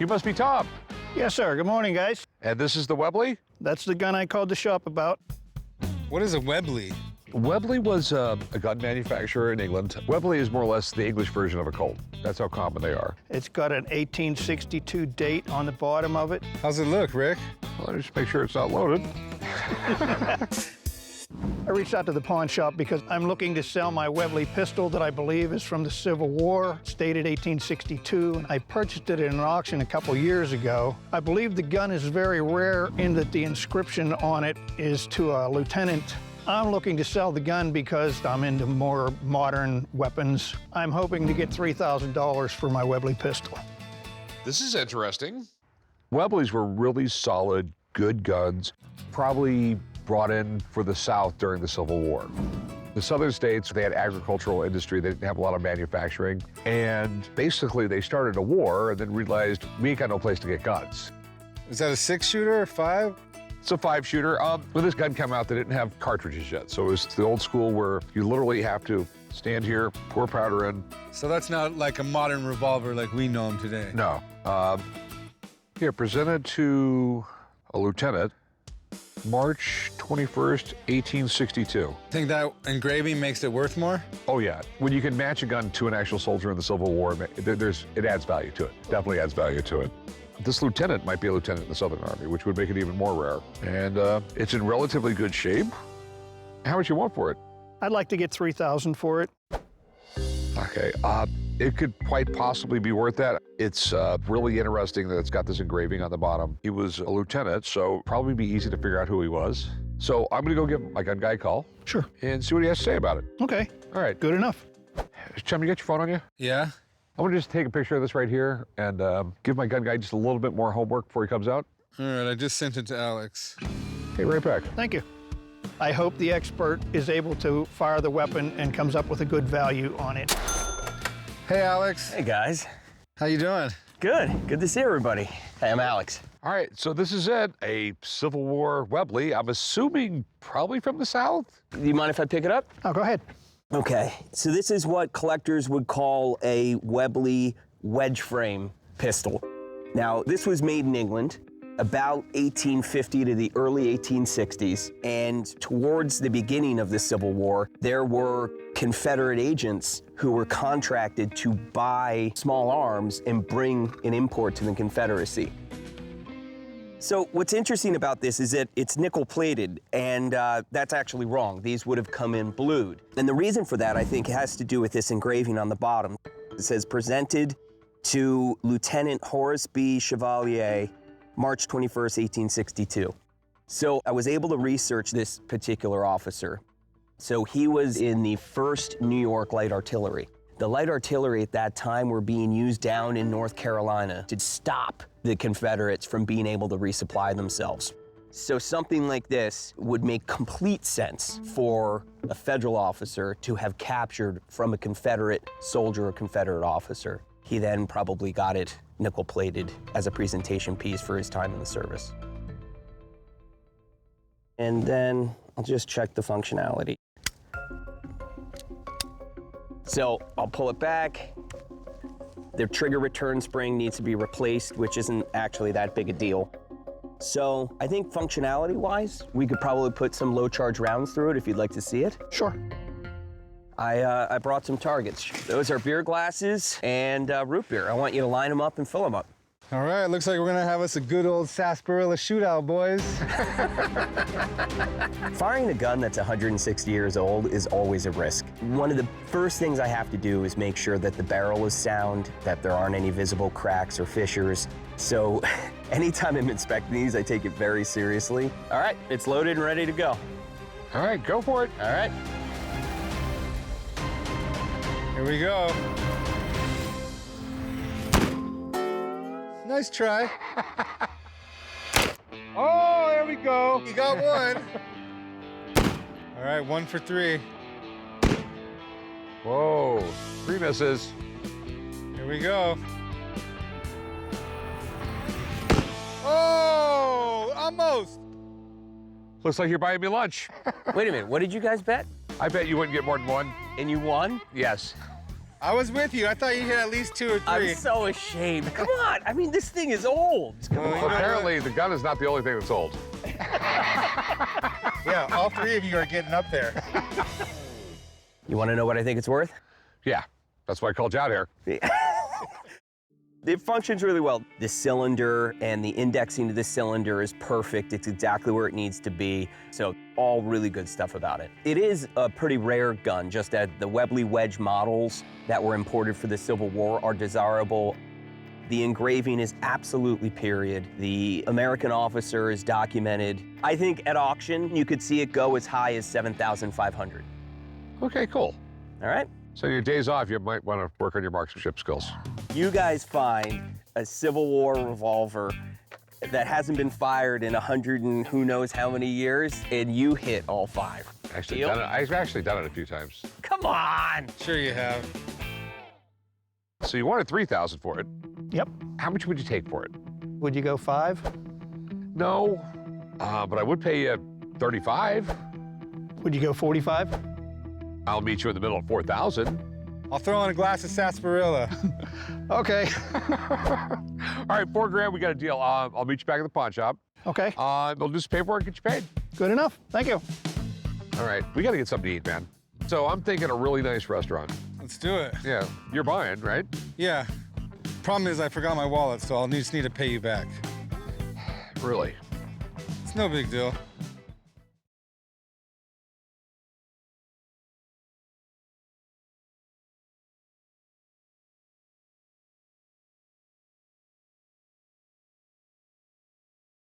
You must be Tom. Yes, sir. Good morning, guys. And this is the Webley? That's the gun I called the shop about. What is a Webley? Webley was a gun manufacturer in England. Webley is more or less the English version of a Colt. That's how common they are. It's got an 1862 date on the bottom of it. How's it look, Rick? Well, just make sure it's not loaded. I reached out to the pawn shop because I'm looking to sell my Webley pistol that I believe is from the Civil War, it's dated 1862. I purchased it in an auction a couple years ago. I believe the gun is very rare in that the inscription on it is to a lieutenant. I'm looking to sell the gun because I'm into more modern weapons. I'm hoping to get $3,000 for my Webley pistol. This is interesting. Webleys were really solid, good guns, probably brought in for the South during the Civil War. The southern states, they had agricultural industry, they didn't have a lot of manufacturing, and basically they started a war and then realized we ain't got no place to get guns. Is that a 6-shooter or 5? It's a 5-shooter. When this gun came out, they didn't have cartridges yet, so it was the old school where you literally have to stand here, pour powder in. So that's not like a modern revolver like we know them today? No. Here, presented to a lieutenant, March 21st, 1862. Think that engraving makes it worth more? Oh yeah, when you can match a gun to an actual soldier in the Civil War, it adds value to it, definitely adds value to it. This lieutenant might be a lieutenant in the Southern Army, which would make it even more rare. And it's in relatively good shape. How much you want for it? I'd like to get $3,000 for it. Okay, it could quite possibly be worth that. It's really interesting that it's got this engraving on the bottom. He was a lieutenant, so probably be easy to figure out who he was. So I'm gonna go give my gun guy a call. Sure. And see what he has to say about it. Okay. All right. Good enough. Chum, you got your phone on you? Yeah. I want to just take a picture of this right here and give my gun guy just a little bit more homework before he comes out. All right, I just sent it to Alex. Hey, right back. Thank you. I hope the expert is able to fire the weapon and comes up with a good value on it. Hey, Alex. Hey, guys. How you doing? Good. Good to see everybody. Hey, I'm Alex. All right, so this is it, a Civil War Webley. I'm assuming probably from the South? Do you mind if I pick it up? Oh, go ahead. Okay. So this is what collectors would call a Webley wedge frame pistol. Now, this was made in England about 1850 to the early 1860s. And towards the beginning of the Civil War, there were Confederate agents who were contracted to buy small arms and bring an import to the Confederacy. So what's interesting about this is that it's nickel-plated, and that's actually wrong. These would have come in blued. And the reason for that, I think, has to do with this engraving on the bottom. It says, presented to Lieutenant Horace B. Chevalier, March 21st, 1862. So I was able to research this particular officer. So he was in the 1st New York Light Artillery. The light artillery at that time were being used down in North Carolina to stop the Confederates from being able to resupply themselves. So something like this would make complete sense for a federal officer to have captured from a Confederate soldier or Confederate officer. He then probably got it nickel-plated as a presentation piece for his time in the service. And then I'll just check the functionality. So I'll pull it back. The trigger return spring needs to be replaced, which isn't actually that big a deal. So I think functionality-wise, we could probably put some low-charge rounds through it if you'd like to see it. Sure. I brought some targets. Those are beer glasses and root beer. I want you to line them up and fill them up. All right, looks like we're gonna have us a good old sarsaparilla shootout, boys. Firing a gun that's 160 years old is always a risk. One of the first things I have to do is make sure that the barrel is sound, that there aren't any visible cracks or fissures. So anytime I'm inspecting these, I take it very seriously. All right, it's loaded and ready to go. All right, go for it. All right. Here we go. Nice try. Oh, there we go. You got one. All right, 1 for 3. Whoa, 3 misses. Here we go. Oh, almost. Looks like you're buying me lunch. Wait a minute, what did you guys bet? I bet you wouldn't get more than one. And you won? Yes. I was with you. I thought you hit at least 2 or 3. I'm so ashamed. Come on. I mean, this thing is old. Well, you know Apparently, the gun is not the only thing that's old. Yeah, all 3 of you are getting up there. You want to know what I think it's worth? Yeah, that's why I called you out here. It functions really well. The cylinder and the indexing to the cylinder is perfect. It's exactly where it needs to be. So all really good stuff about it. It is a pretty rare gun, just that the Webley wedge models that were imported for the Civil War are desirable. The engraving is absolutely period. The American officer is documented. I think at auction, you could see it go as high as $7,500. Okay, cool. All right? So your days off, you might want to work on your marksmanship skills. You guys find a Civil War revolver that hasn't been fired in 100 and who knows how many years, and you hit all 5. Deal? I've actually done it a few times. Come on! Sure you have. So you wanted $3,000 for it. Yep. How much would you take for it? Would you go 5? No, but I would pay you $35. Would you go 45? I'll meet you in the middle of $4,000. I'll throw in a glass of sarsaparilla. Okay. All right, $4,000, we got a deal. I'll meet you back at the pawn shop. Okay. They'll do some paperwork and get you paid. Good enough. Thank you. All right, we got to get something to eat, man. So I'm thinking a really nice restaurant. Let's do it. Yeah, you're buying, right? Yeah. Problem is I forgot my wallet, so I'll just need to pay you back. Really? It's no big deal.